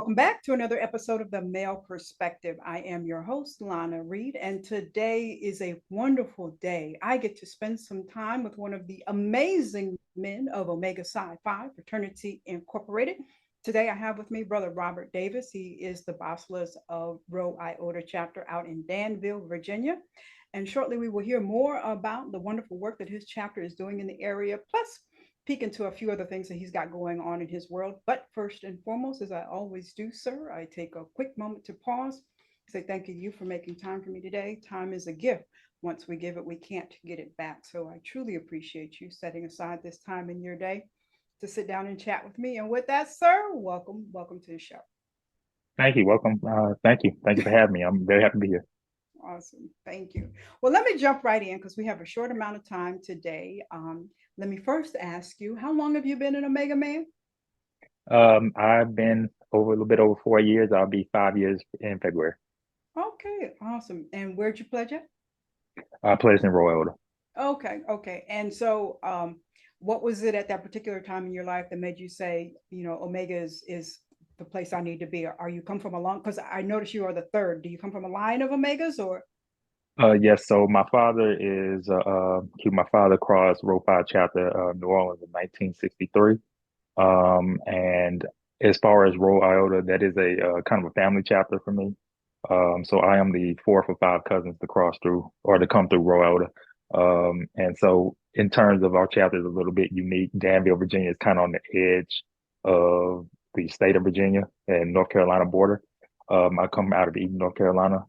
welcome back to another episode of The Male Perspective. I am your host, Lana Reid, and today is a wonderful day. I get to spend some time with one of the amazing men of Omega Psi Phi Fraternity Incorporated. Today, I have with me Brother Robert Davis. He is the Basileus of Rho Iota chapter out in Danville, Virginia. And shortly, we will hear more about the wonderful work that his chapter is doing in the area, plus peek into a few other things that he's got going on in his world. But first and foremost, as I always do, sir, I take a quick moment to pause, say thank you for making time for me today. Time is a gift. Once we give it, we can't get it back. So I truly appreciate you setting aside this time in your day to sit down and chat with me. And with that, sir, welcome to the show. Thank you. Welcome. Thank you. Thank you for having me. I'm very happy to be here. Awesome. Thank you. Well, let me jump right in because we have a short amount of time today. Let me first ask you, how long have you been an Omega man? I've been over a little bit over 4 years. I'll be 5 years in February. Okay, awesome. And where'd you pledge at? I pledged in Rho Iota. Okay. And so, what was it at that particular time in your life that made you say, Omega is the place I need to be? Are you come from a long? Because I noticed you are the third. Do you come from a line of Omegas or? Yes. So my father is my father crossed Rho Phi chapter New Orleans in 1963. And as far as Rho Iota, that is a kind of a family chapter for me. So I am the fourth of five cousins to cross through or to come through Rho Iota. And so in terms of our chapter is a little bit unique. Danville, Virginia is kind of on the edge of the state of Virginia and North Carolina border. I come out of Eden, North Carolina,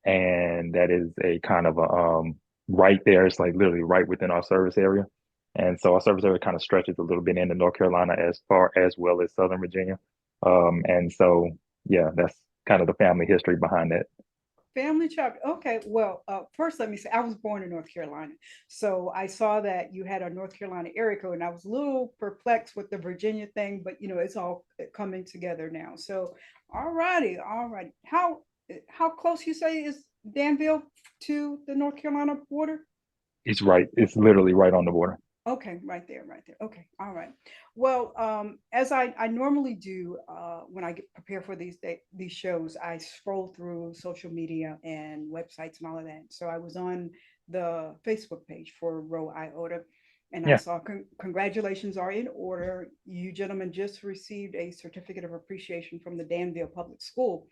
and that is a kind of a right there. It's like literally right within our service area. And so our service area kind of stretches a little bit into North Carolina as far as well as Southern Virginia. And so, yeah, that's kind of the family history behind that. Family chapter. Okay. Well, first, let me say I was born in North Carolina. So I saw that you had a North Carolina area code, and I was a little perplexed with the Virginia thing, but it's all coming together now. So, all righty. How close you say is Danville to the North Carolina border? It's right. It's literally right on the border. Okay, right there. Okay, all right. Well, as I normally do when I get prepare for these shows, I scroll through social media and websites and all of that. So I was on the Facebook page for Rho Iota, and I Yeah. saw congratulations are in order. You gentlemen just received a certificate of appreciation from the Danville Public School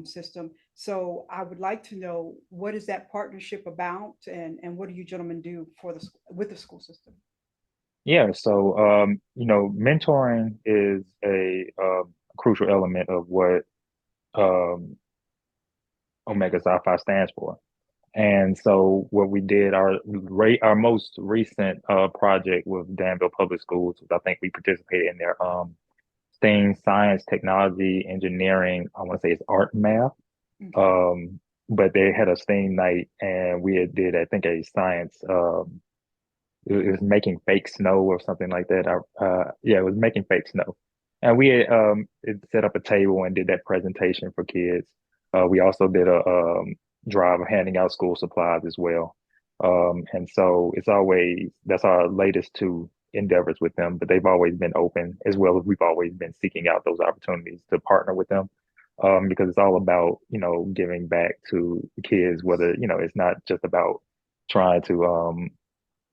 system. So I would like to know, what is that partnership about, and what do you gentlemen do for with the school system? Yeah. So, mentoring is a crucial element of what um, Omega Psi Phi stands for. And so what we did, our most recent project with Danville Public Schools, I think we participated in their STEAM, science, technology, engineering, I want to say it's art and math. Okay. But they had a STEAM night and we did, I think, a science, it was making fake snow or something like that. Yeah, it was making fake snow. And we had, set up a table and did that presentation for kids. We also did a drive of handing out school supplies as well. And so that's our latest two endeavors with them, but they've always been open as well as we've always been seeking out those opportunities to partner with them. Because it's all about, giving back to the kids, whether, it's not just about trying to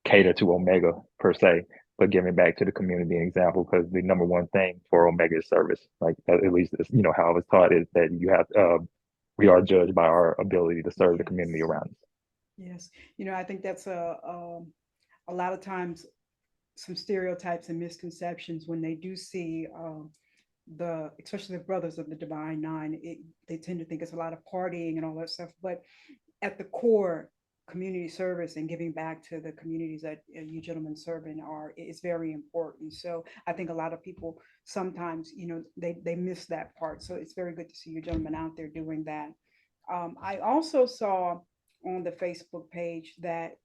cater to Omega per se, but giving back to the community and example, because the number one thing for Omega is service. Like at least it's, how I was taught is that we are judged by our ability to serve the community Yes. around us. Yes. I think that's a lot of times some stereotypes and misconceptions when they do see especially the brothers of the Divine Nine. They tend to think it's a lot of partying and all that stuff, but at the core, community service and giving back to the communities that you gentlemen serve in is very important. So I think a lot of people sometimes, they miss that part. So it's very good to see you gentlemen out there doing that. I also saw on the Facebook page that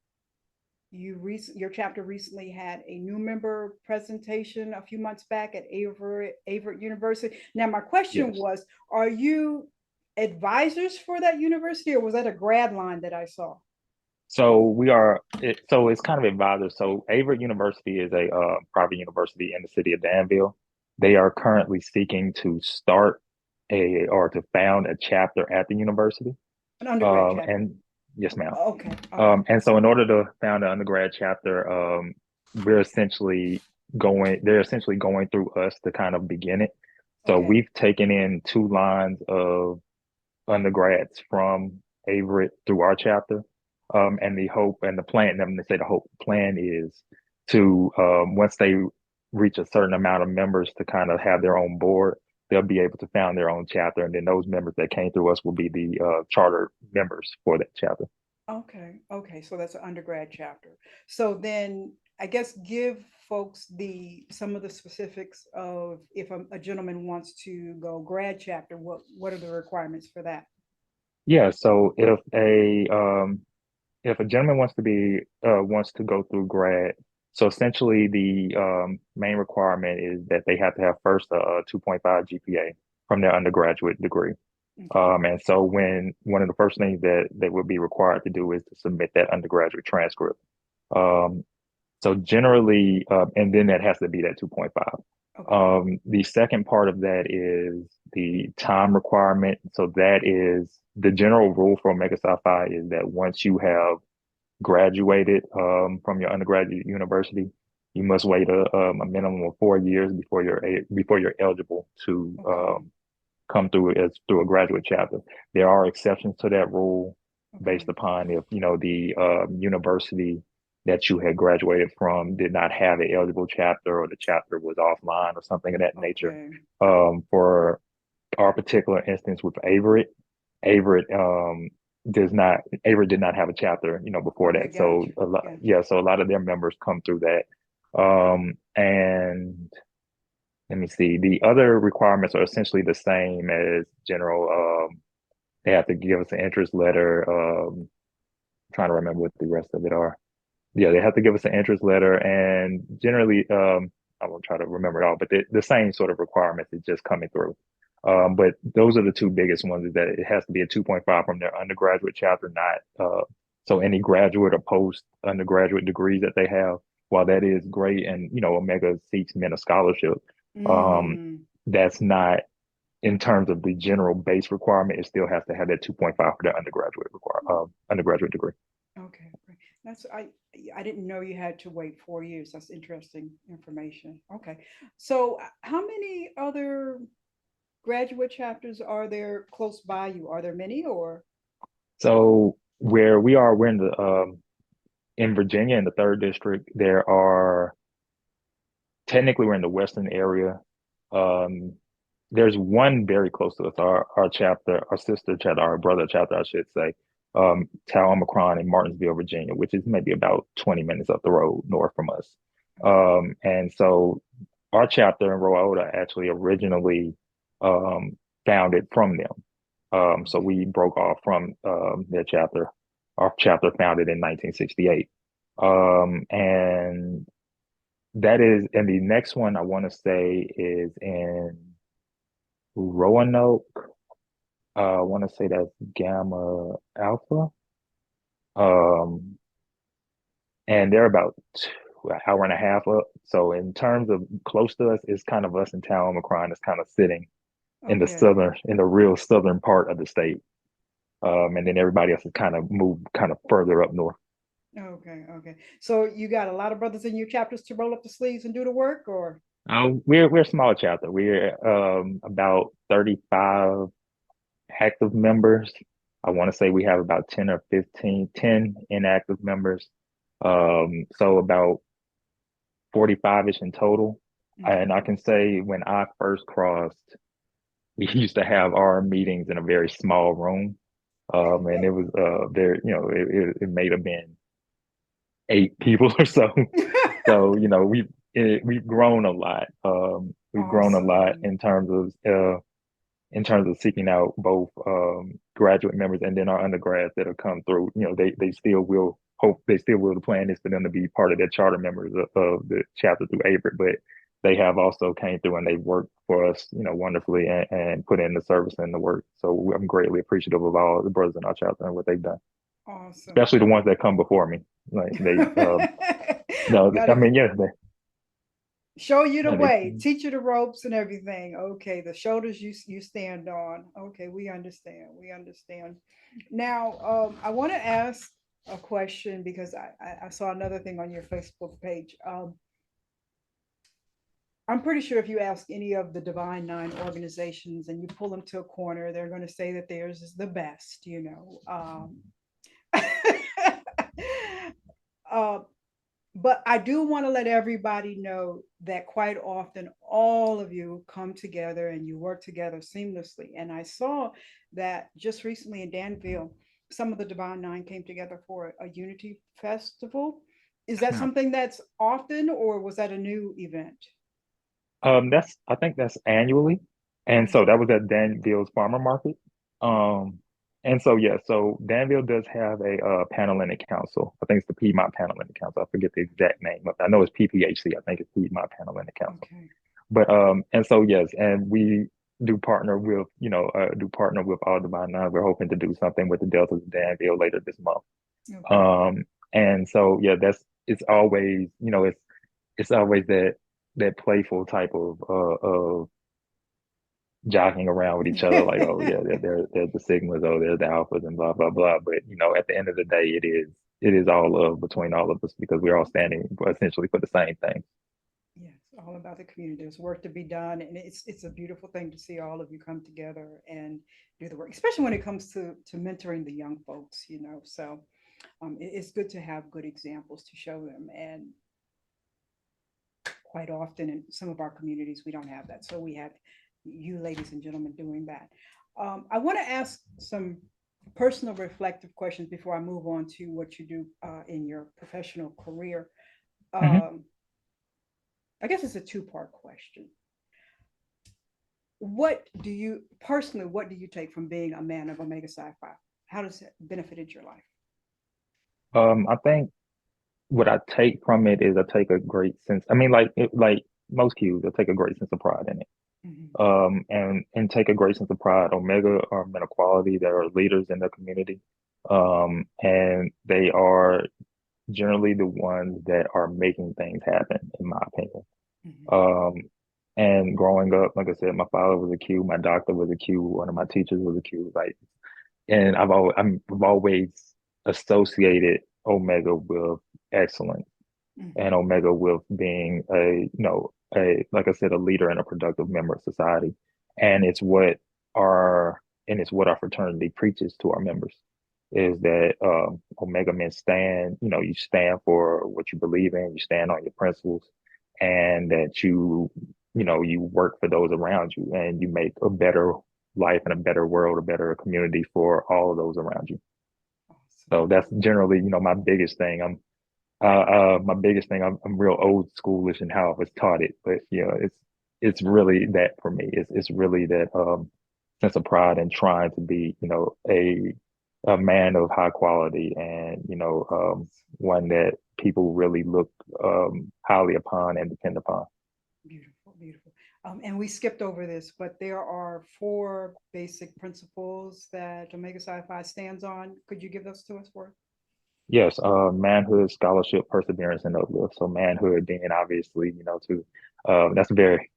your chapter recently had a new member presentation a few months back at Averett University. Now, my question Yes. was, are you advisors for that university, or was that a grad line that I saw? So it's kind of advisor. So Averett University is a private university in the city of Danville. They are currently seeking to start or to found a chapter at the university. An undergrad chapter. And yes, ma'am. Okay. Okay. And so in order to found an undergrad chapter, they're essentially going through us to kind of begin it. So Okay. we've taken in 2 lines of undergrads from Averett through our chapter. And the hope and the plan, let me say the hope plan is to, once they reach a certain amount of members to kind of have their own board, they'll be able to found their own chapter. And then those members that came through us will be the charter members for that chapter. Okay. Okay. So that's an undergrad chapter. So then I guess give folks some of the specifics of if a gentleman wants to go grad chapter, what are the requirements for that? Yeah, so if a gentleman wants to go through grad, so essentially the main requirement is that they have to have first a 2.5 GPA from their undergraduate degree. Okay. And so when one of the first things that they would be required to do is to submit that undergraduate transcript. Um, so generally, and then that has to be that 2.5. Okay. The second part of that is the time requirement. So that is the general rule for Omega Psi Phi is that once you have graduated from your undergraduate university, you must wait a minimum of 4 years before you're eligible to Okay. come through a graduate chapter. There are exceptions to that rule based Okay. upon if the university that you had graduated from did not have an eligible chapter or the chapter was offline or something of that nature. Okay. For our particular instance with Averett, Averett Averett did not have a chapter, before Okay. that. So Gotcha. a lot, Gotcha. yeah, so a lot of their members come through that. And let me see. The other requirements are essentially the same as general. They have to give us an interest letter. Trying to remember what the rest of it are. Yeah, they have to give us an interest letter, and generally, I won't try to remember it all, but the same sort of requirements is just coming through. But those are the two biggest ones, is that it has to be a 2.5 from their undergraduate chapter, not so any graduate or post undergraduate degrees that they have. While that is great, and Omega seeks men a scholarship, um, Mm. that's not in terms of the general base requirement. It still has to have that 2.5 for their undergraduate degree. Okay. Great. I didn't know you had to wait 4 years. That's interesting information. Okay. So how many other graduate chapters are there close by you? Are there many or? So where we are, we're in Virginia in the third district. There are technically we're in the western area. Um, there's one very close to us, our chapter, our sister chapter, our brother chapter, I should say, 𝗙𝗘𝗥𝗘𝗏 in Martinsville, Virginia, which is maybe about 20 minutes up the road north from us. And so our chapter in Rho Iota actually originally founded from them. So Okay. we broke off from their chapter. Our chapter founded in 1968. And and the next one I want to say is in Roanoke. I want to say that's Gamma Alpha. Um, and they're about an hour and a half up. So in terms of close to us, it's kind of us in 𝗙𝗙𝗥𝗘𝗏 is kind of sitting Okay. in the real southern part of the state. And then everybody else is kind of moved kind of further up north. Okay. Okay. So you got a lot of brothers in your chapters to roll up the sleeves and do the work, or? We're a small chapter. We're about 35 active members. I want to say we have about 10 or 15, 10 inactive members. So about 45-ish in total. And I Okay. can say when I first crossed, we used to have our meetings in a very small room. And it was there, it may have been 8 people or so. So, we've grown a lot. We've grown a lot Awesome. in terms of seeking out both graduate members and then our undergrads that have come through. They still will hope they still will. The plan is for them to be part of their charter members of the chapter through Averett, but they have also came through and they've worked for us, wonderfully and put in the service and the work. So I'm greatly appreciative of all the brothers in our chapter and what they've done, Awesome. especially the ones that come before me. Like they, no, I Gotta mean, yeah, Show you the And it, way, teach you the ropes and everything. Okay, the shoulders you stand on. Okay, we understand. We understand. Now, I want to ask a question because I saw another thing on your Facebook page. I'm pretty sure if you ask any of the Divine Nine organizations and you pull them to a corner, they're going to say that theirs is the best, you know. uh, but I do want to let everybody know that quite often all of you come together and you work together seamlessly. And I saw that just recently in Danville, some of the Divine Nine came together for a unity festival. Is that something that's often, or was that a new event? I think that's annually. And so that was at Danville's Farmer Market. Um, and so yeah, so Danville does have a Panhellenic Council. I think it's the Piedmont Panhellenic Council. I forget the exact name. I know it's PPHC. I think it's Piedmont Panhellenic Council. Okay. But and so yes, and we do partner with, all Divine Nine. We're hoping to do something with the Deltas of Danville later this month. Okay. And so yeah, it's always, it's always that playful type of jockeying around with each other, like, oh yeah, they're the sigmas, oh they're the alphas, and blah blah blah. But at the end of the day, it is all love between all of us because we're all standing essentially for the same thing. Yes, all about the community. There's work to be done, and it's a beautiful thing to see all of you come together and do the work, especially when it comes to mentoring the young folks. So it's good to have good examples to show them, and quite often in some of our communities we don't have that. So we have you, ladies and gentlemen, doing that. I want to ask some personal reflective questions before I move on to what you do in your professional career. Mhm. I guess it's a two-part question. What do you take from being a man of Omega Psi Phi? How does it benefited your life? I think what I take from it is I take a great sense. I mean, like most cues, I take a great sense of pride in it. Mhm. And take a great sense of pride. Omega are men of quality that are leaders in the community. And they are generally the ones that are making things happen, in my opinion. Mhm. Um, and growing up, like I said, my father was a Q, my doctor was a Q, one of my teachers was a Q. Like, and I've always associated Omega with excellence Mhm. and Omega with being like I said, a leader and a productive member of society. And it's what our fraternity preaches to our members is that Omega men stand, you stand for what you believe in, you stand on your principles, and that you work for those around you and you make a better life and a better world, a better community for all of those around you. Awesome. So that's generally, my biggest thing. I'm real old schoolish in how I was taught it, but it's really that for me. It's really that sense of pride and trying to be, a man of high quality and one that people really look highly upon and depend upon. Beautiful, beautiful. And we skipped over this, but there are four basic principles that Omega Psi Phi stands on. Could you give those to us for? Yes, manhood, scholarship, perseverance, and uplift. So manhood being obviously, that's very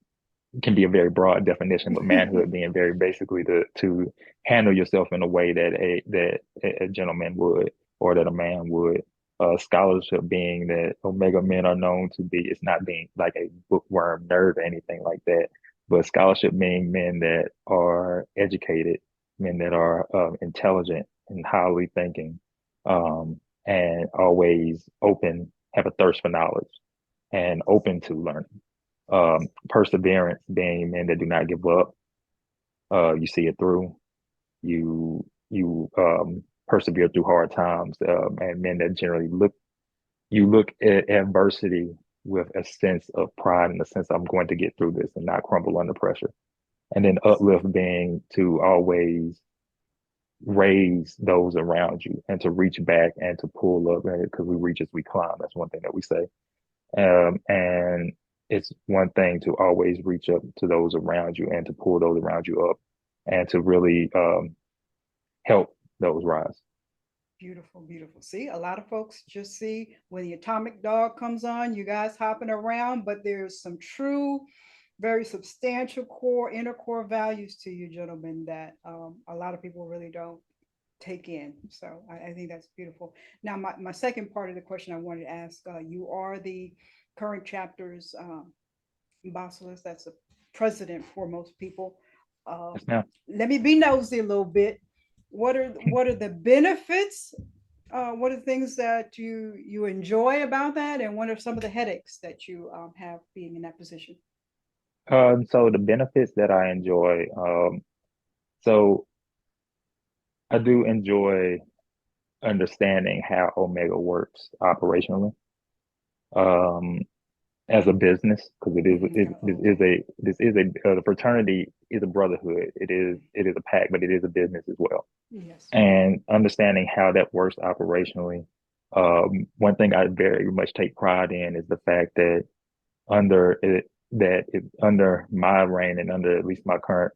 can be a very broad definition, but manhood being very basically to handle yourself in a way that a gentleman would or that a man would. Scholarship being that Omega men are known to be, it's not being like a bookworm nerd or anything like that, but scholarship being men that are educated, men that are intelligent and highly thinking, and always open, have a thirst for knowledge and open to learning. Perseverance being men that do not give up. You see it through. You persevere through hard times, and men that generally look at adversity with a sense of pride and a sense I'm going to get through this and not crumble under pressure. And then uplift being to always raise those around you and to reach back and to pull up because we reach as we climb. That's one thing that we say. And it's one thing to always reach up to those around you and to pull those around you up and to really help those rise. Beautiful, beautiful. See, a lot of folks just see when the atomic dog comes on, you guys hopping around, but there's some true, very substantial core, inner core values to you, gentlemen, that a lot of people really don't take in. So I think that's beautiful. Now, my second part of the question I wanted to ask, you are the current chapter's Basileus, that's a president for most people. Yes, ma'am. Let me be nosy a little bit. What are the benefits? What are the things that you enjoy about that, and what are some of the headaches that you have being in that position? So the benefits that I enjoy, so I do enjoy understanding how Omega works operationally, um, as a business, because the fraternity is a brotherhood. It is a pact, but it is a business as well. Yes. And understanding how that works operationally. One thing I very much take pride in is the fact that under my reign and under at least my prior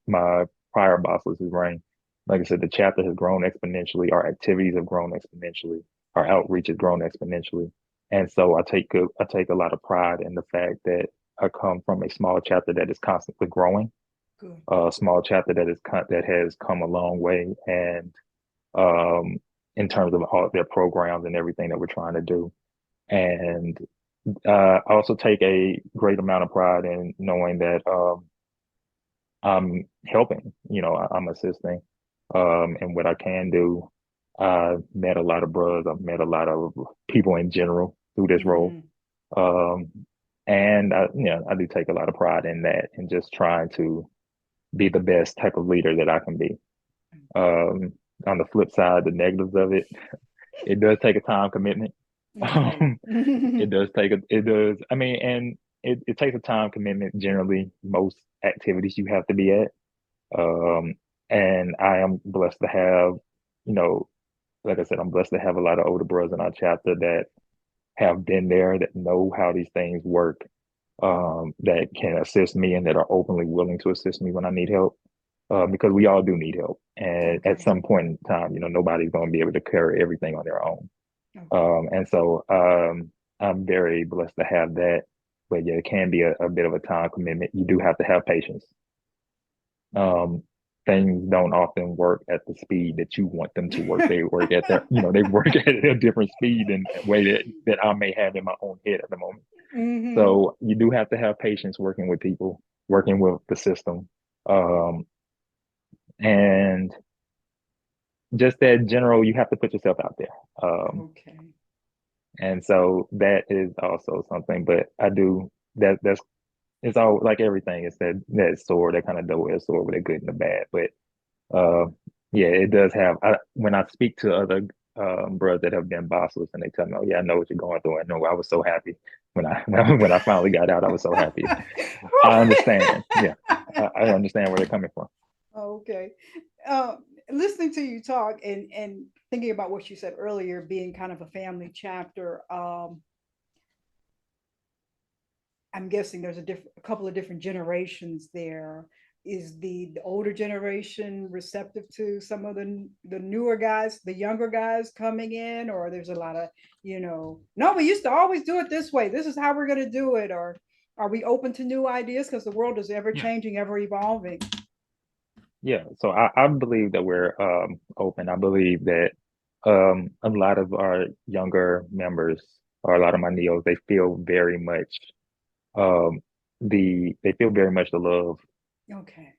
bosses' reign, like I said, the chapter has grown exponentially. Our activities have grown exponentially. Our outreach has grown exponentially. And so I take a lot of pride in the fact that I come from a small chapter that is constantly growing, Good. a small chapter that has come a long way, and um, in terms of all their programs and everything that we're trying to do. And I also take a great amount of pride in knowing that I'm helping, I'm assisting, and what I can do. I've met a lot of brothers. I've met a lot of people in general through this role. Um, and I do take a lot of pride in that and just trying to be the best type of leader that I can be. Um, on the flip side, the negatives of it, it does take a time commitment. Okay. It does. I mean, and it takes a time commitment generally, most activities you have to be at. Um, and I am blessed to have, you know, like I said, I'm blessed to have a lot of older brothers in our chapter that have been there, that know how these things work, that can assist me and that are openly willing to assist me when I need help. Because we all do need help. And at Okay. some point in time, nobody's going to be able to carry everything on their own. Okay. And so I'm very blessed to have that. But yeah, it can be a bit of a time commitment. You do have to have patience. Um, Things don't often work at the speed that you want them to work. They work at they work at a different speed and way that I may have in my own head at the moment. Mm-hmm. So you do have to have patience working with people, working with the system. Um, and just that general, you have to put yourself out there. Okay. And so that is also something, but I do that's it's all like everything. It's that sword, that kind of double-edged sword with the good and the bad. But uh yeah, it does have when I speak to other brothers that have been bosses and they tell me, oh yeah, I know what you're going through. I know I was so happy when I finally got out, I was so happy. I understand. Yeah. I understand where they're coming from. Okay. Uh, Listening to you talk and thinking about what you said earlier, being kind of a family chapter, I'm guessing there's a couple of different generations there. Is the older generation receptive to some of the newer guys, the younger guys coming in, or there's a lot of, no, we used to always do it this way. This is how we're going to do it. Or are we open to new ideas? Because the world is ever Yeah. changing, ever evolving. Yeah. So I believe that we're open. I believe that a lot of our younger members or a lot of my neos, they feel very much um they feel very much the love Okay.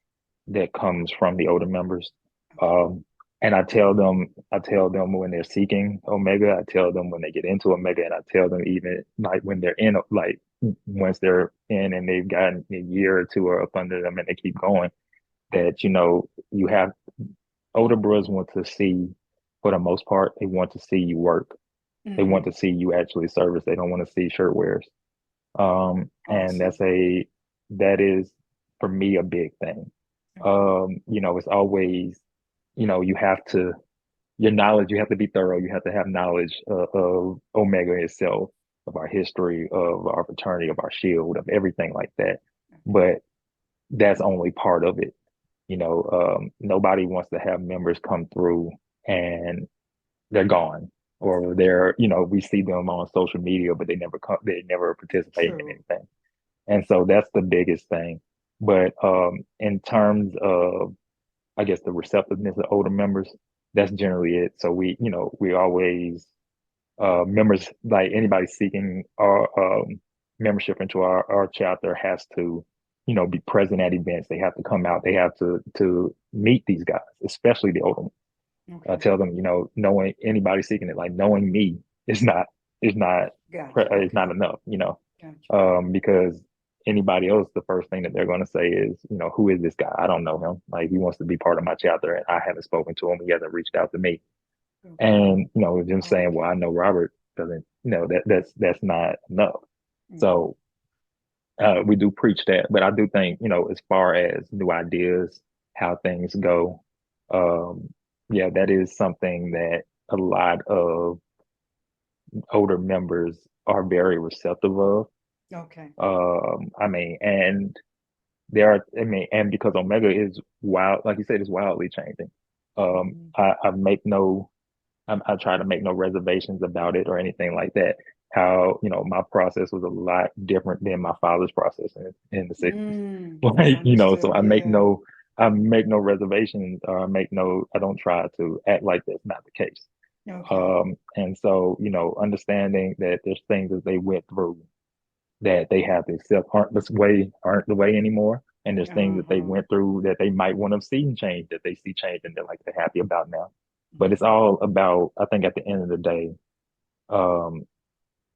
that comes from the older members. Okay. And I tell them when they're seeking Omega, I tell them when they get into Omega, and I tell them even like when they're in, like once they're in and they've gotten a year or two or up under them and they keep going, that you have older brothers want to see, for the most part, they want to see you work. They want Mm-hmm. to see you actually service. They don't want to see shirt wearers. And Awesome. that is for me a big thing. It's always, you have to your knowledge, you have to be thorough. You have to have knowledge of Omega itself, of our history, of our fraternity, of our shield, of everything like that. But that's only part of it. Nobody wants to have members come through and they're gone, or they're, we see them on social media, but they never participate in True. anything. And so that's the biggest thing. But in terms of, I guess, the receptiveness of older members, that's generally it. So we always, members, like anybody seeking our membership into our chapter has to, be present at events. They have to come out. They have to meet these guys, especially the older ones. I Okay. tell them, knowing anybody seeking it, like knowing me is not Gotcha. is Okay. not enough, Gotcha. because anybody else, the first thing that they're going to say is, who is this guy? I don't know him. Like he wants to be part of my chapter, and I haven't spoken to him. He hasn't reached out to me. Okay. And them saying, "Well, Okay. I know Robert," doesn't, that's not enough. Okay. So we do preach that, but I do think, as far as new ideas, how things go, um, yeah, that is something that a lot of older members are very receptive of. Okay. I mean, and there are, I mean, and because Omega is wild, like you said, it's wildly changing. Mhm. I make no, I try to make no reservations about it or anything like that. How, my process was a lot different than my father's process in the 60s. Like, so Understood. Yeah. I make no reservations, or I don't try to act like that's not the case. Okay. And so, understanding that there's things that they went through that they have to accept aren't the way anymore. And there's things that they Uh-huh. went through that they might want to see change, that they see change and they're happy about now. But it's Okay. all about, I think at the end of the day, um,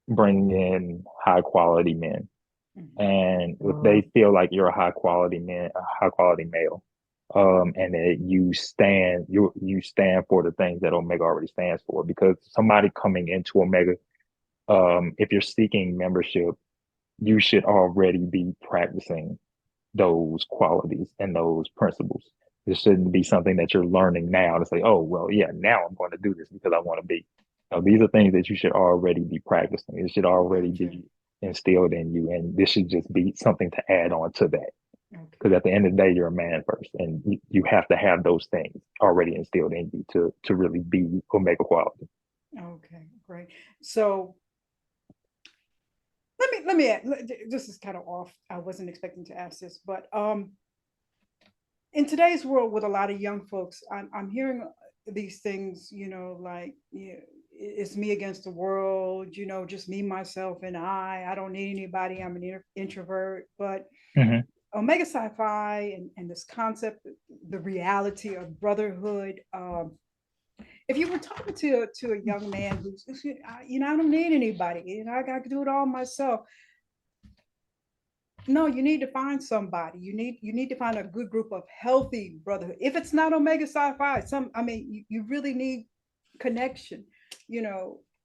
bringing in high quality men. Mhm. And if they feel like you're a high quality male, and that you stand for the things that Omega already stands for. Because somebody coming into Omega, if you're seeking membership, you should already be practicing those qualities and those principles. It shouldn't be something that you're learning now to say, oh, well, yeah, now I'm going to do this because I want to be. These are things that you should already be practicing. It should already Gotcha. be instilled in you. And this should just be something to add on to that. Because Okay. at the end of the day, you're a man first, and you have to have those things already instilled in you to really be Omega quality. Okay. Great. So this is kind of off. I wasn't expecting to ask this, but in today's world with a lot of young folks, I'm hearing these things, like, it's me against the world, just me, myself, and I don't need anybody. I'm an introvert. But Hmm. Omega Psi Phi and this concept, the reality of brotherhood. If you were talking to a young man who's, I don't need anybody, I got to do it all myself. No, you need to find somebody. You need to find a good group of healthy brotherhood. If it's not Omega Psi Phi, you really need connection.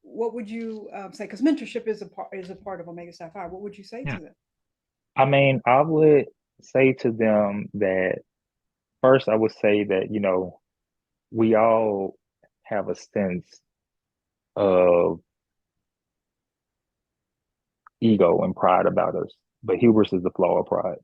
What would you say? Because mentorship is a part of Omega Psi Phi. What would you say Yeah. to them? I mean, I would say to them that first, I would say that, we all have a sense of ego and pride about us, but hubris is the flaw of pride.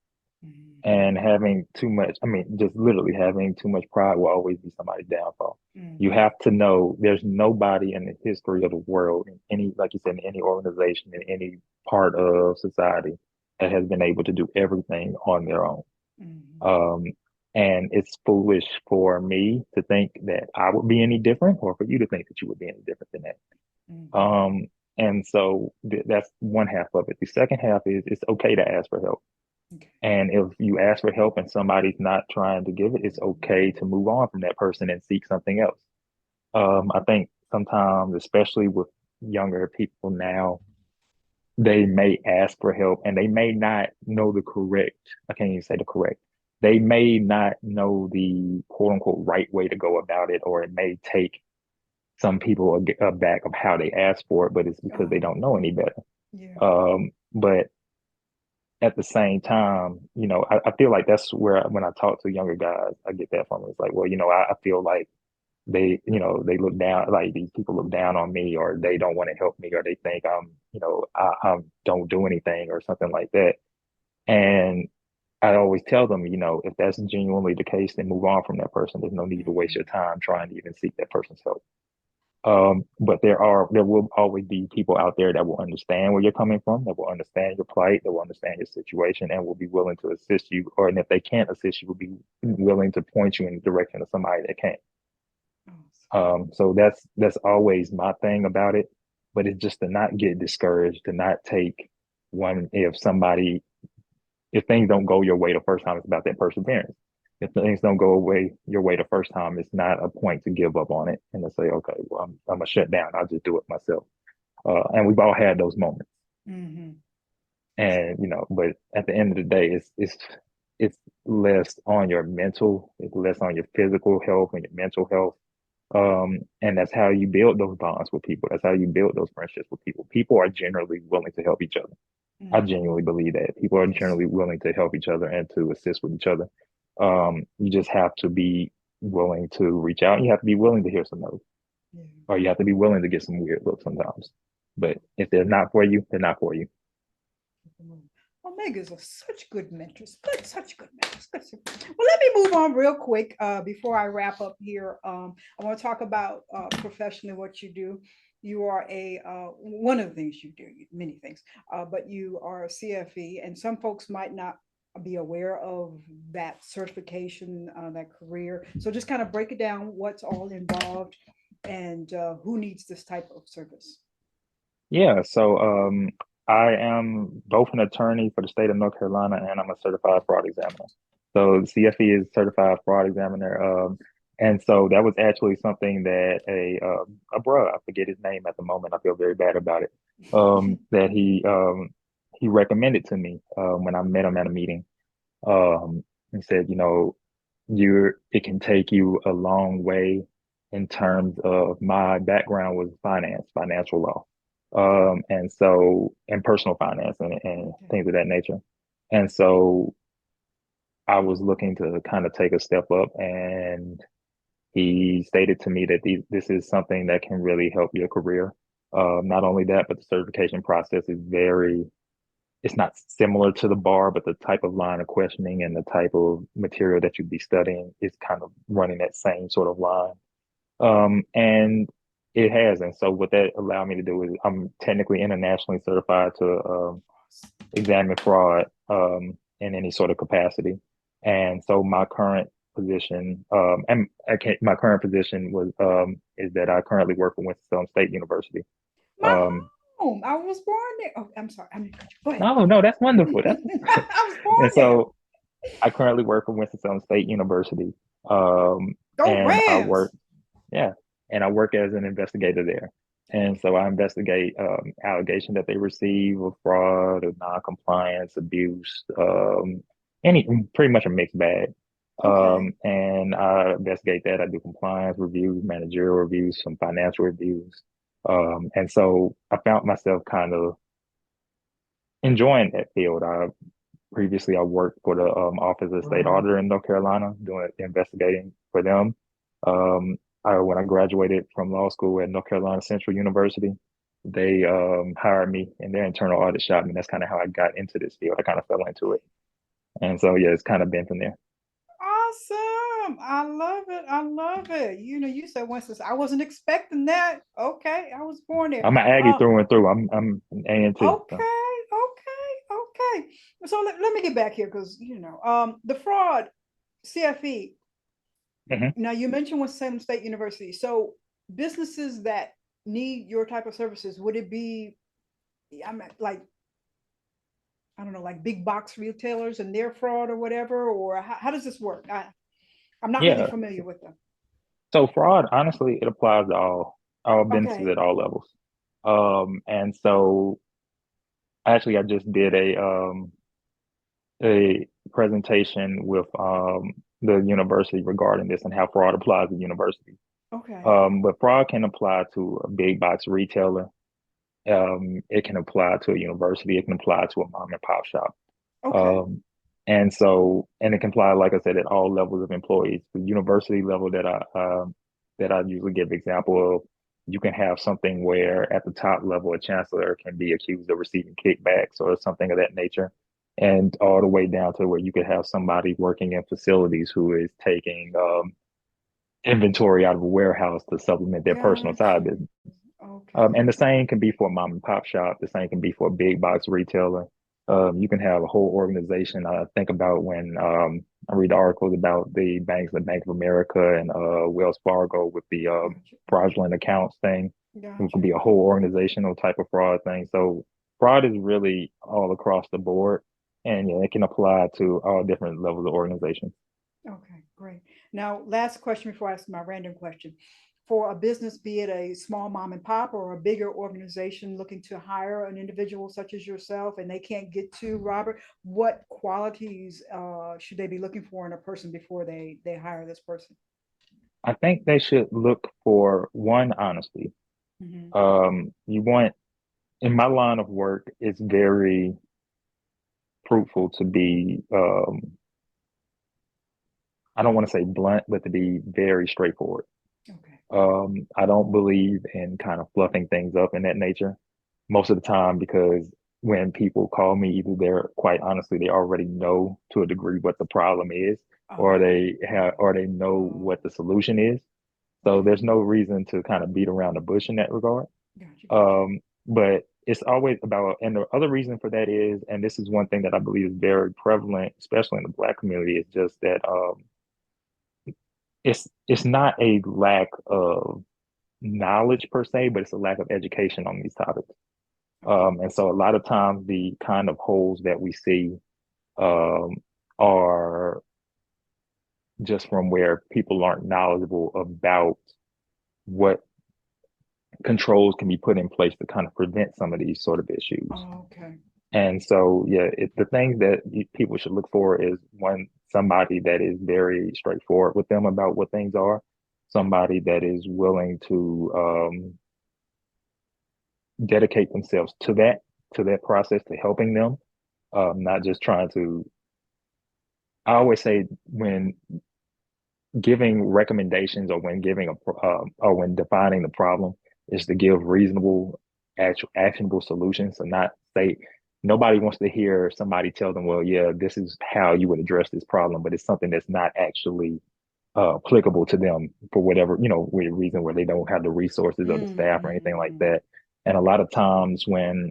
Mhm. And having too much, I mean, just literally having too much pride will always be somebody's downfall. You Mhm. have to know there's nobody in the history of the world, in any, like you said, in any organization, in any part of society that has been able to do everything on their own. Mhm. Um, and it's foolish for me to think that I would be any different, or for you to think that you would be any different than that. Mhm. Um, and so that's one half of it. The second half is it's okay to ask for help. Okay. And if you ask for help and somebody's not trying to give it, it's okay to move on from that person and seek something else. I think sometimes, especially with younger people now, they may ask for help and they may not know I can't even say the correct, they may not know the quote unquote right way to go about it, or it may take some people aback of how they ask for it, but it's because they Uh-huh. don't know any better. Yeah. But at the same time, I feel like that's where when I talk to younger guys, I get that from. It's like, well, I feel like they look down, like these people look down on me, or they don't want to help me, or they think I don't do anything or something like that. And I always tell them, if that's genuinely the case, then move on from that person. There's no need to waste your Mhm. time trying to even seek that person's help. But there will always be people out there that will understand where you're coming from, that will understand your plight, that will understand your situation, and will be willing to assist you. Or and if they can't assist you, will be willing to point you in the direction of somebody that can. So that's always my thing about it. But it's just to not get discouraged, to not take one if things don't go your way the first time, it's about that perseverance. If things don't go away your way the first time, it's not a point to give up on it and to say, okay, well, I'm gonna shut down. I'll just do it myself. And we've all had those moments. Mm-hmm. And but at the end of the day, it's less on your mental, it's less on your physical health and your mental health. And that's how you build those bonds with people. That's how you build those friendships with people. People are generally willing to help each other. I Mm-hmm. genuinely believe that people are Yes. generally willing to help each other and to assist with each other. You just have to be willing to reach out. You have to be willing to hear some no's, Yeah. or you have to be willing to get some weird looks sometimes. But if they're not for you, they're not for you. Omegas are such good mentors, such good mentors. Well, let me move on real quick before I wrap up here. I want to talk about professionally what you do. You are one of the things you do, many things, but you are a CFE, and some folks might not be aware of that certification, that career. So just kind of break it down, what's all involved, and who needs this type of service. Yeah, so I am both an attorney for the state of North Carolina and I'm a certified fraud examiner. So CFE is certified fraud examiner. And so that was actually something that a bro, I forget his name at the moment. I feel very bad about it. That he recommended to me when I met him at a meeting. He said, it can take you a long way in terms of my background was financial law, Okay. and personal finance and Okay. things of that nature. And so I was looking to kind of take a step up, and he stated to me that this is something that can really help your career. Not only that, but the certification process is it's not similar to the bar, but the type of line of questioning and the type of material that you'd be studying is kind of running that same sort of line. And it has. And so what that allowed me to do is I'm technically internationally certified to examine fraud in any sort of capacity. And so my current position, my current position was is that I currently work for Winston-Salem State University. My Um, home. I was born there. Oh, I'm sorry. I mean, go ahead. no, no, that's wonderful. That's I was born and there. so I currently work for Winston-Salem State University. Go And I Rams. work, yeah, and I work as an investigator there. And so I investigate allegations that they receive of fraud, of non-compliance, abuse, pretty much a mixed bag. Okay. And I investigate that. I do compliance reviews, managerial reviews, some financial reviews. And so I found myself kind of enjoying that field. Previously, I worked for the Office of State Auditor in North Carolina, doing investigating for them. When I graduated from law school at North Carolina Central University, they hired me in their internal audit shop, and that's kind of how I got into this field. I kind of fell into it, and so yeah, it's kind of been from there. Awesome. I love it. I love it. You said once this, I wasn't expecting that. Okay. I was born there. I'm an Aggie through and through. I'm an A&T. So. Okay. Okay. Okay. So let me get back here because, the fraud, CFE. Mhm. Now you mentioned Winston-Salem State University. So businesses that need your type of services, would it be, I'm like, I don't know, like big box retailers and their fraud or whatever, or how does this work? I'm not really Yeah. familiar with them. So fraud, honestly, it applies to all businesses Okay. at all levels. And so actually, I just did a presentation with the university regarding this and how fraud applies to universities. Okay. But fraud can apply to a big box retailer. It can apply to a university. It can apply to a mom and pop shop. Okay. Um, and it can apply, like I said, at all levels of employees. The university level that I usually give example of, you can have something where at the top level, a chancellor can be accused of receiving kickbacks or something of that nature, and all the way down to where you could have somebody working in facilities who is taking inventory out of a warehouse to supplement their personal side Gotcha. business. Okay. And the same can be for a mom and pop shop. The same can be for a big box retailer. You can have a whole organization. I think about when I read articles about the banks, like Bank of America and Wells Fargo with the Gotcha. fraudulent accounts thing. It could Gotcha. be a whole organizational type of fraud thing. So fraud is really all across the board, and yeah, it can apply to all different levels of organizations. Okay, great. Now, last question before I ask my random question. For a business, be it a small mom and pop or a bigger organization looking to hire an individual such as yourself, and they can't get to Robert, what qualities should they be looking for in a person before they hire this person? I think they should look for one, honesty. Mhm. You want in my line of work, it's very fruitful to be I don't want to say blunt, but to be very straightforward. Okay. I don't believe in kind of fluffing things up in that nature most of the time because when people call me, either they're quite honestly, they already know to a degree what the problem is, or Oh, they have, or they know oh, what the solution is. So okay. there's no reason to kind of beat around the bush in that regard. Gotcha, gotcha. But it's always about, and the other reason for that is, and this is one thing that I believe is very prevalent, especially in the Black community, is just that it's not a lack of knowledge per se, but it's a lack of education on these topics. Okay. And so a lot of times the kind of holes that we see um, are just from where people aren't knowledgeable about what controls can be put in place to kind of prevent some of these sort of issues. Oh, okay. And so, yeah, the things that people should look for is one, somebody that is very straightforward with them about what things are, somebody that is willing to dedicate themselves to that process, to helping them, not just trying to. I always say when giving recommendations or when giving or when defining the problem is to give reasonable, actual, actionable solutions. So not say nobody wants to hear somebody tell them, well, yeah, this is how you would address this problem, but it's something that's not actually applicable to them for whatever, reason where they don't have the resources or the staff or anything like Mm-hmm. that. And a lot of times when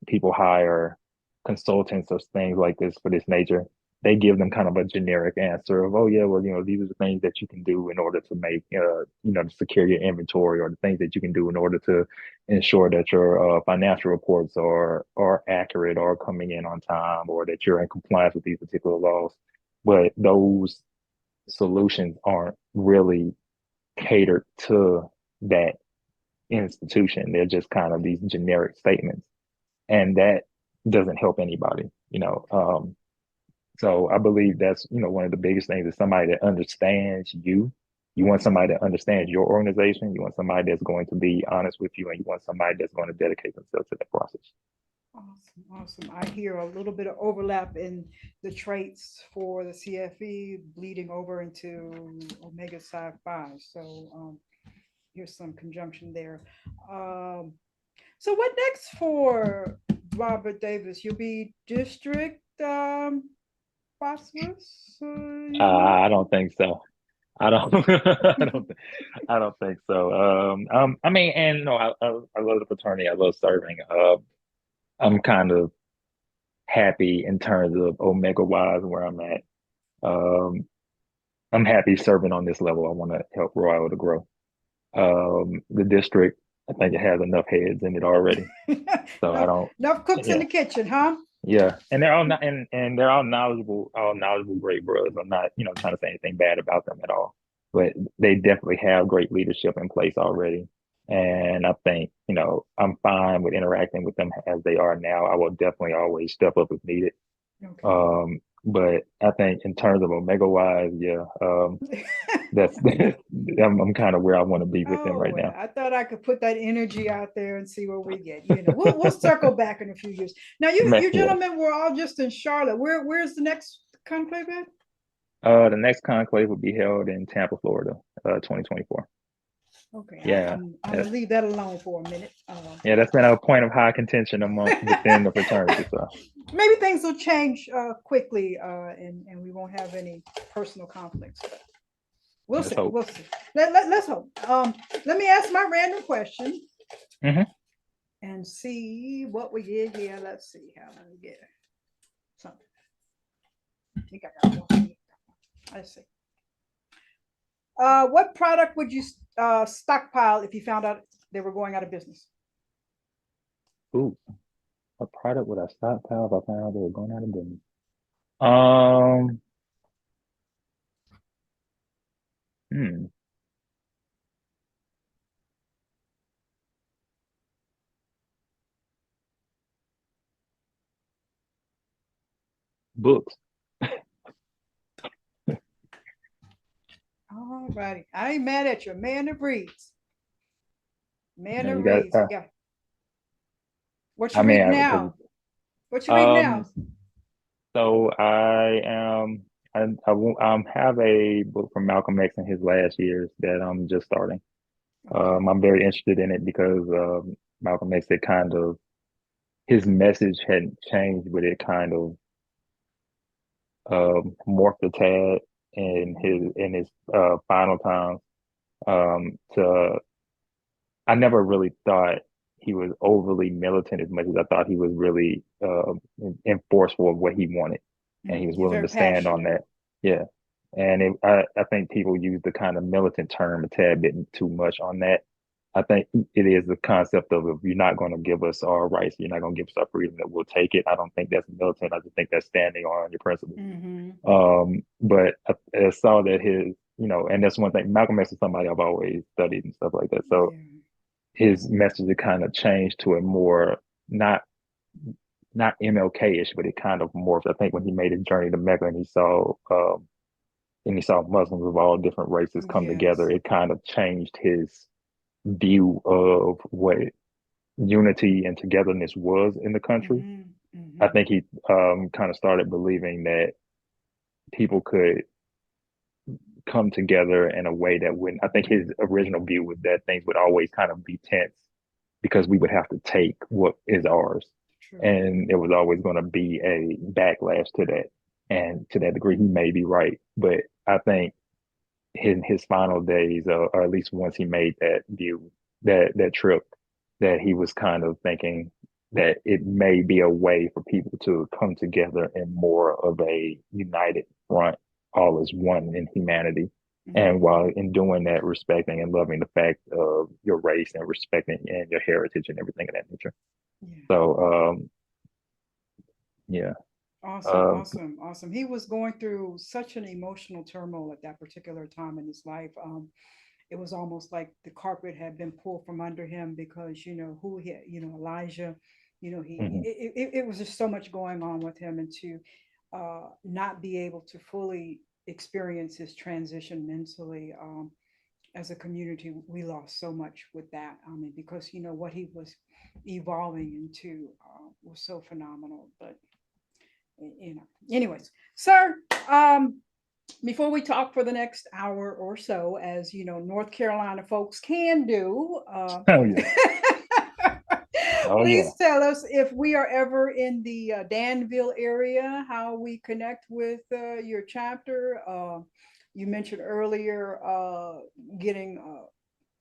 people hire consultants or things like this for this nature, they give them kind of a generic answer of, oh yeah, well, these are the things that you can do in order to make, to secure your inventory, or the things that you can do in order to ensure that your financial reports are accurate or coming in on time, or that you're in compliance with these particular laws. But those solutions aren't really catered to that institution. They're just kind of these generic statements, and that doesn't help anybody. So I believe that's, one of the biggest things is somebody that understands you. You want Okay. somebody that understands your organization. You want somebody that's going to be honest with you, and you want somebody that's going to dedicate themselves to that process. Awesome, awesome. I hear a little bit of overlap in the traits for the CFE bleeding over into Omega Psi Phi. So here's some conjunction there. Um, so what next for Robert Davis? You'll be district phosphorus unit? I don't think so. I don't. I don't think so. I mean, and no, I love the fraternity. I love serving. I'm kind of happy in terms of Omega wise where I'm at. Um, I'm happy serving on this level. I want to help Rho Iota to grow. The district, I think it has enough heads in it already, so I enough, don't. enough cooks in Yeah, the kitchen, huh? yeah, and they're all not, and they're all knowledgeable, great brothers. I'm not, trying to say anything bad about them at all, but they definitely have great leadership in place already. And I think, I'm fine with interacting with them as they are now. I will definitely always step up if needed. Okay. But I think in terms of Omega wise, yeah, that's I'm kind of where I want to be with them Oh, right well, now. I thought I could put that energy out there and see where we get. We'll circle back in a few years. Now, you Yeah. gentlemen were all just in Charlotte. Where's the next conclave at? The next conclave will be held in Tampa, Florida, 2024. Okay, Yeah. I'm Yeah, gonna leave that alone for a minute. yeah, that's been a point of high contention among within the fraternity. So Maybe things will change quickly, and we won't have any personal conflicts. We'll Let's see. hope. We'll see. Let's hope. Let me ask my random question and see what we get here. Let's see how we get something. I think I got one. Let's see. What product would you stockpile if you found out they were going out of business? Ooh, what product would I stockpile if I found out they were going out of business? Books. All righty. I ain't mad at you. Man that reads. Man Yeah, that you got. reads. Yeah. What you I mean, reading now? What you reading now? So I am. I have a book from Malcolm X in his last years that I'm just starting. I'm very interested in it because Malcolm X had kind of his message hadn't changed, but it kind of morphed a tad in his final times. To I never really thought he was overly militant as much as I thought he was really enforceful of what he wanted, and he was He's willing very to stand on passionate. that. Yeah, and I think people use the kind of militant term a tad bit too much on that. I think it is the concept of if you're not going to give us our rights, you're not going to give us our freedom, that we'll take it. I don't think that's militant. I just think that's standing on your principles. But I saw that and that's one thing. Malcolm X is somebody I've always studied and stuff like that. So his message had kind of changed to a more not MLK-ish, but it kind of morphed. I think when he made his journey to Mecca and he saw Muslims of all different races come together, it kind of changed his view of what unity and togetherness was in the country. I think he kind of started believing that people could come together in a way that wouldn't. I think his original view was that things would always kind of be tense because we would have to take what is ours. True. And it was always going to be a backlash to that. And to that degree, he may be right. But I think in his final days, or at least once he made that view, that trip, that he was kind of thinking that it may be a way for people to come together in more of a united front, all as one in humanity. And while in doing that, respecting and loving the fact of your race and respecting and your heritage and everything of that nature. So, yeah. Awesome. He was going through such an emotional turmoil at that particular time in his life. It was almost like the carpet had been pulled from under him because, who he, Elijah, it was just so much going on with him, and to not be able to fully experience his transition mentally. As a community, we lost so much with that. I mean, because what he was evolving into was so phenomenal. But anyways, sir, before we talk for the next hour or so, as North Carolina folks can do, please tell us if we are ever in the Danville area, how we connect with your chapter. You mentioned earlier getting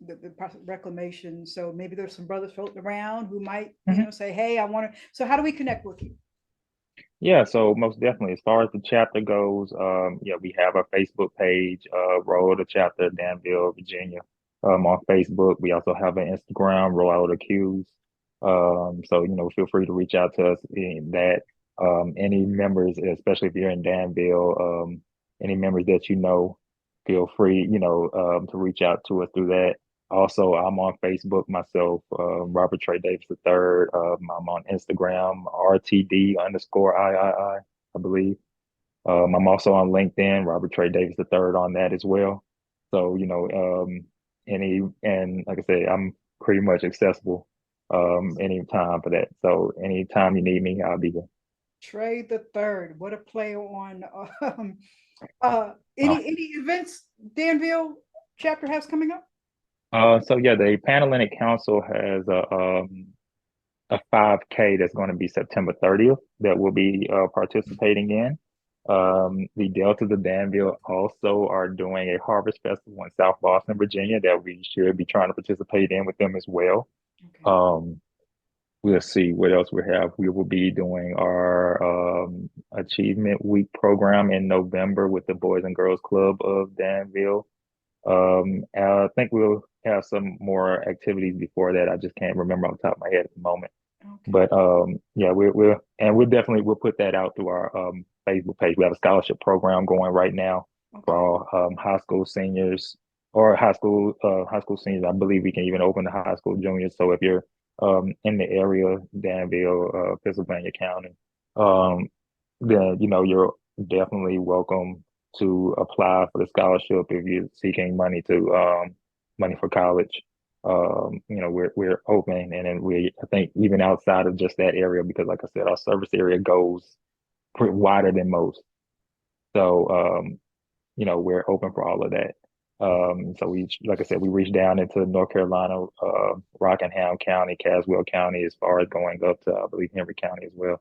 the reclamation. So maybe there's some brothers floating around who might, say, hey, I want to. So how do we connect with you? Yeah, so most definitely, as far as the chapter goes, we have a Facebook page, Rho Iota Chapter, Danville, Virginia, on Facebook. We also have an Instagram, 𝗙𝗘𝗥𝗘𝗏. So, feel free to reach out to us in that. Any members, especially if you're in Danville, any members that feel free, to reach out to us through that. Also, I'm on Facebook myself, Robert Trey Davis III. I'm on Instagram, RTD_III, I believe. I'm also on LinkedIn, Robert Trey Davis III on that as well. So, and like I say, I'm pretty much accessible anytime for that. So anytime you need me, I'll be there. Trey the Third, what a play on any events Danville chapter has coming up? The Panhellenic Council has a 5K that's going to be September 30th that we'll be participating in. The Deltas of Danville also are doing a harvest festival in South Boston, Virginia, that we should be trying to participate in with them as well. Okay. We'll see what else we have. We will be doing our Achievement Week program in November with the Boys and Girls Club of Danville. And I think we'll have some more activities before that. I just can't remember off the top of my head at the moment. Okay. But yeah, we'll put that out through our Facebook page. We have a scholarship program going right now for all high school seniors or high school seniors. I believe we can even open to high school juniors. So if you're in the area, Danville, Pennsylvania County, then you're definitely welcome to apply for the scholarship if you're seeking money for college. We're open, and then I think even outside of just that area, because like I said, our service area goes pretty wider than most. So we're open for all of that. So like I said, we reached down into North Carolina, Rockingham County, Caswell County, as far as going up to, I believe, Henry County as well,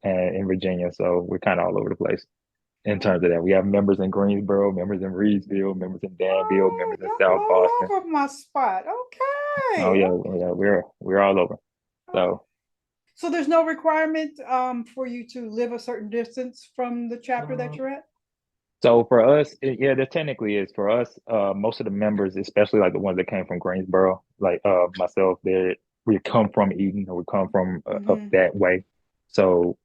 and in Virginia. So we're kind of all over the place in terms of that. We have members in Greensboro, members in Reedsville, members in Danville, members in South Boston. All over my spot. Okay. Oh yeah, we're all over. So there's no requirement for you to live a certain distance from the chapter that you're at? So for us, there technically is. For us, most of the members, especially like the ones that came from Greensboro, like myself, we come from Eden, or we come from up that way. So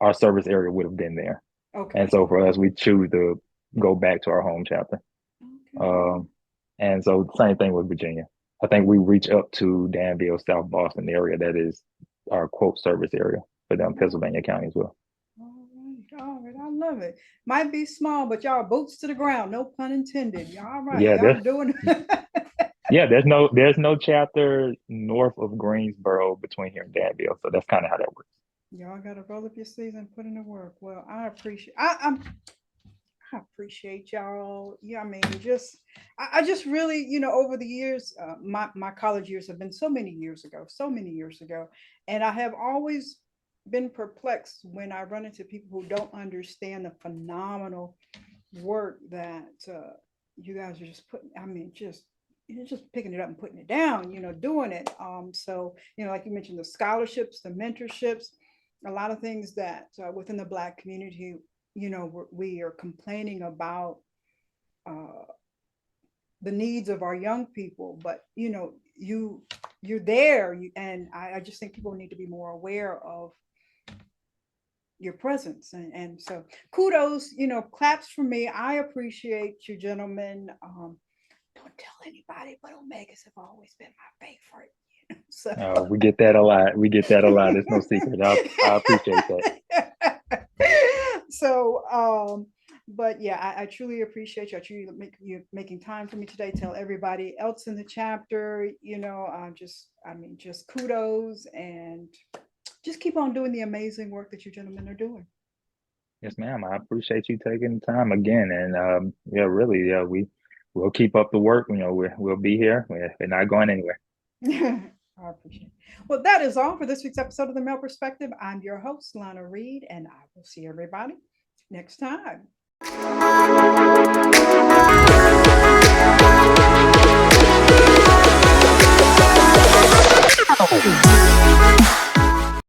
our service area would have been there. Okay. And so for us, we choose to go back to our home chapter. Okay. And so same thing with Virginia. I think we reach up to Danville, South Boston area. That is our quote service area for them, Pennsylvania County as well. All right, I love it. Might be small, but y'all boots to the ground, no pun intended. Y'all right. Yeah, y'all doing yeah, there's no chapter north of Greensboro between here and Danville. So that's kind of how that works. Y'all gotta roll up your sleeves and put in the work. Well, I appreciate I appreciate y'all. Yeah, I mean, I just really, over the years, my college years have been so many years ago, and I have always been perplexed when I run into people who don't understand the phenomenal work that you guys are just putting. I mean, just picking it up and putting it down, doing it. So, like you mentioned, the scholarships, the mentorships, a lot of things that within the Black community, we are complaining about the needs of our young people, but you're there, and I just think people need to be more aware of your presence, and so kudos, claps for me. I appreciate you, gentlemen. Don't tell anybody, but Omegas have always been my favorite. So we get that a lot. It's no secret. I appreciate that. So but yeah, I truly appreciate you. I truly you making time for me today. Tell everybody else in the chapter, just kudos, and just keep on doing the amazing work that you gentlemen are doing. Yes, ma'am. I appreciate you taking the time again. And we'll keep up the work. We'll be here. We're not going anywhere. I appreciate it. Well, that is all for this week's episode of The Male Perspective. I'm your host, Lana Reid, and I will see everybody next time.